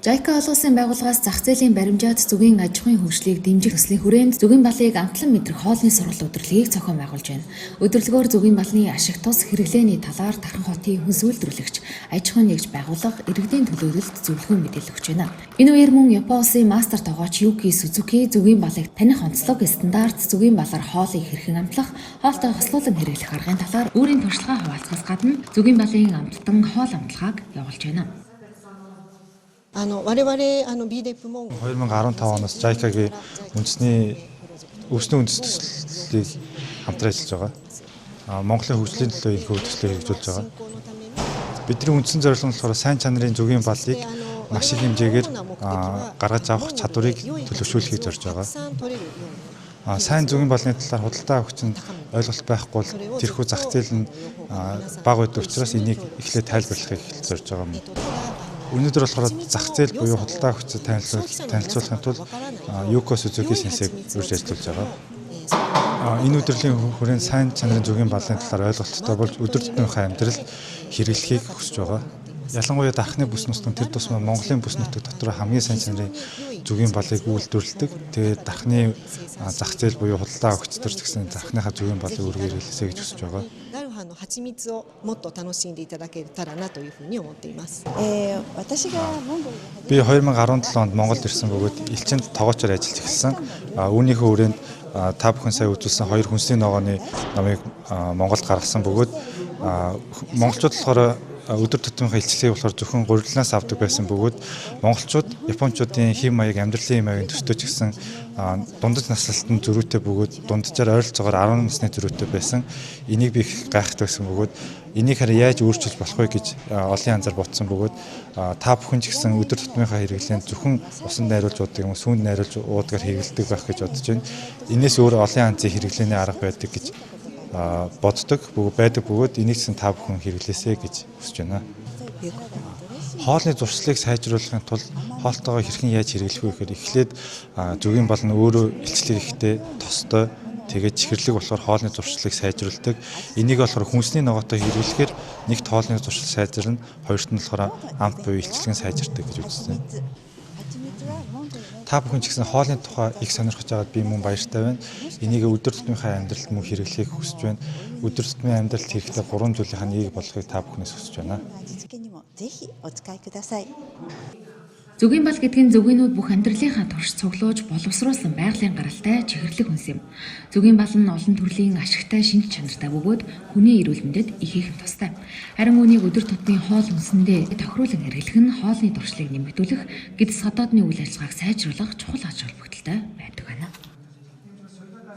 JICA олон улсын байгууллагаас зах зээлийн баримжаад зөвгийн аж ахуйн хөгжлийг дэмжих төслийн хүрээнд зөвгийн балыг амтлан мэдрэх хоолны сургалт өдрөлгийг зохион байгуулж байна. Өдөрлөгөөр зөвгийн балны ашиг тус хэрэглээний талаар Тархан хотын хүнс үйлдвэрлэгч, аж ахуйн нэгж байгууллага иргэдийн төлөөлөлд зөвлөгөө мэдээлэл өгч байна. Энэ үеэр мөн Япон улсын мастер тогооч Юки Сузуки зөвгийн балыг таних онцлог стандарт зөвгийн балаар хоолыг хэрхэн амтлах, хоолтой хослуулан хэрэглэх аргын талаар өөрийн туршлагаа хуваалцахаас гадна зөвгийн балын амттан хоол амтлагааг явуулж байна. 2015 оноос JICA-гийн үндэсний үндэслэлийг хамтран ажиллаж байгаа. Монголын хөгжлийн төлөө их төслийг хэрэгжүүлж байгаа. Бидний үндсэн зорилго нь болохоор сайн чанарын зөвгийн балыг маш их хэмжээгээр гаргаж авах чадварыг төлөвшүүлэхийг зорж байгаа. Сайн зөвгийн балны талаар худалдаа авахчид ойлголт байхгүй бол тэрхүү зах зээл нь бага байдаг учраас энийг эхлээд тайлбарлахыг зорж байгаа юм. Өнөөдөр болохоор зах зээл буюу худалдаа авахчид танилцуулахын тулд Юки Сузуки сенсейг урьж ажиллаж байгаа. Энэ өдрлийн хүрээнд сайн чанарын зөвгийн балын талаар ойлголттой болж өдөр тутмынхаа амьдралд хэрэглэхийг хүсэж байгаа. Ялангуяа дахны бүс нутгийн тэр тусмаа Монголын бүс нутаг дотор хамгийн сайн чанарын зөвгийн балыг үйлдвэрлэдэг. Тэгээд дахны зах зээл буюу худалдаа авахчид төр гэсэн дахныхаа зөвгийн балыг үргээр хэлээсэй гэж хүсэж байгаа. 蜂蜜をもっと楽しんでいただけたらなというふうに思っています。Би 2017 онд Монголд ирсэн бөгөөд элчинд тогоочоор ажиллаж эхэлсэн. Үүнийхээ хүрээнд та бүхэн сая үзүүлсэн хоёр хүнсний ногооны номыг Монголд гаргасан бөгөөд монголчууд болохоор өдөр тутмынхаа илчлэгийг болохоор зөвхөн гурилнаас авдаг байсан бөгөөд монголчууд японочдын хэв маяг амьдралын маягийн төстэй ч гэсэн дундаж наслалтанд зөрүүтэй бөгөөд дунджаар ойролцоогоор 10 насны зөрүүтэй байсан. Энийг би их гайхдаг байсан бөгөөд энийг хараа яаж өөрчилж болох вэ гэж олон янзаар бодсон бөгөөд та бүхэн ч гэсэн өдөр тутмынхаа хэрэглээнд зөвхөн усанд найруулж уудаг юм уу сүүнд найруулж уудгаар хэрэглэдэг байх гэж бодож байна. Энээс өөр олон янзын хэрэглээний арга байдаг гэж боддог байдаг бөгөөд энийг ч та бүхэн хэрэглээсэй гэж хүсэж байна. Хоолны зуршлыг сайжруулахын тулд хоолтойгоо хэрхэн яаж хэрэглэх вэ гэхээр эхлээд зөвгийн бал нь өөрөө илчлэг ихтэй тостой тэгээд чихэрлэг болохоор хоолны зуршлыг сайжруулдаг. Энийг болохоор хүнсний ногоотой хэрэглэхээр нэгт хоолны зуршил сайжирна, хоёрт нь болохоор амт буюу илчлэг нь сайжирдаг гэж үзсэн. Та бүхэн ч гэсэн хоолны тухай их сонирхож байгаад би мөн баяртай байна. Энийг өдөр тутмынхаа амьдралд мөн хэрэглэхийг хүсэж байна. Өдөр тутмын амьдралд хэрэгтэй 3 зүйлийнхаа нэг болохыг та бүхнээс хүсэж байна. Зөвгийн бал гэдэг нь зөвгийнүүд бүх амьдралынхаа турш цуглуулж боловсруулсан байгалийн гаралтай чихэрлэг хүнс юм. Зөвгийн бал нь олон төрлийн ашигтай шинж чанартай бөгөөд хүний эрүүл мэндэд их тустай. Харин үүнийг өдөр тутмын хоол хүнсэндээ тохируулан хэрэглэх нь хоолны туршлыг нэмэгдүүлэх, гэдэс гадаадны үйл ажиллагааг сайжруулах чухал ач холбогдолтой